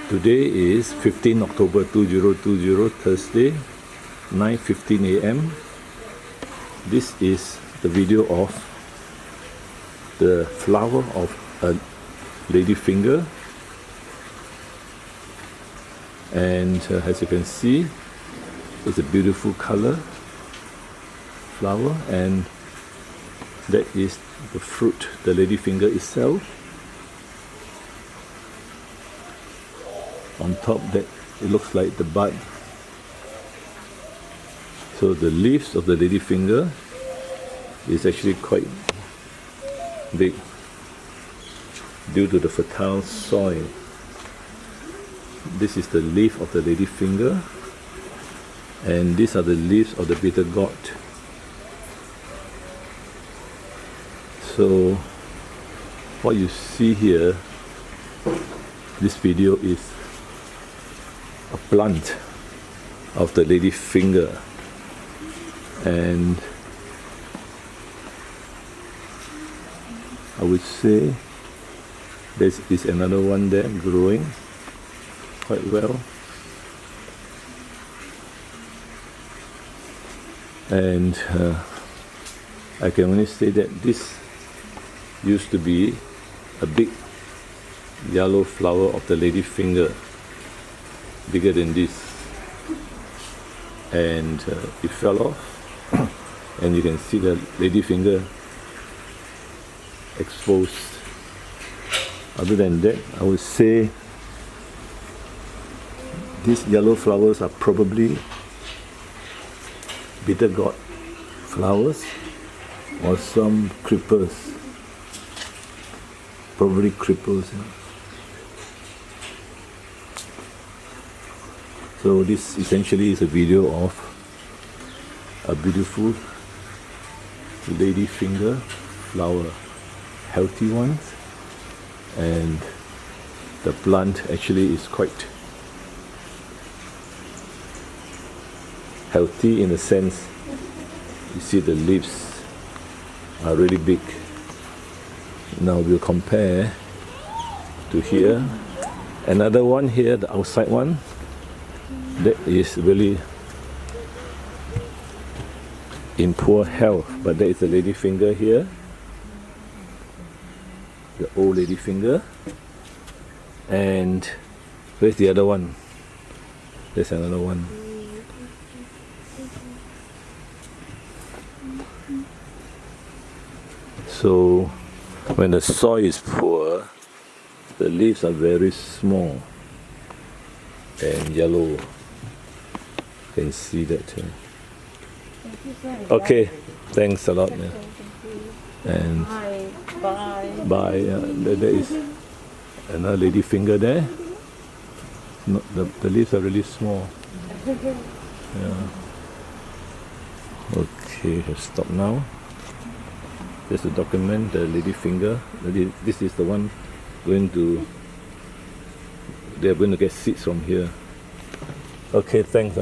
Today is 15 October 2020, Thursday, 9:15 a.m. This is the video of the flower of a ladyfinger, and as you can see, it's a beautiful color flower, and that is the fruit, the ladyfinger itself. On top, that it looks like the bud. So the leaves of the ladyfinger is actually quite big due to the fertile soil. This is the leaf of the ladyfinger, and these are the leaves of the bitter gourd. So what you see here, this video is a plant of the ladyfinger, and I would say there is another one there growing quite well, and I can only say that this used to be a big yellow flower of the ladyfinger, bigger than this, and it fell off and you can see the ladyfinger exposed. Other than that, I would say these yellow flowers are probably bitter gourd flowers or some creepers, probably creepers. So this essentially is a video of a beautiful ladyfinger flower, healthy ones, and the plant actually is quite healthy in a sense. You see the leaves are really big. Now we'll compare to here. Another one here, the outside one, that is really in poor health, but there is a ladyfinger here, the old ladyfinger. And where's the other one? There's another one. So when the soil is poor, the leaves are very small and yellow. You can see that. Okay, thanks a lot. Yeah. And bye. There is another ladyfinger there. The leaves are really small. Yeah. Okay, I'll stop now. Just to document the ladyfinger. This is the one they are going to get seeds from here. Okay, thanks.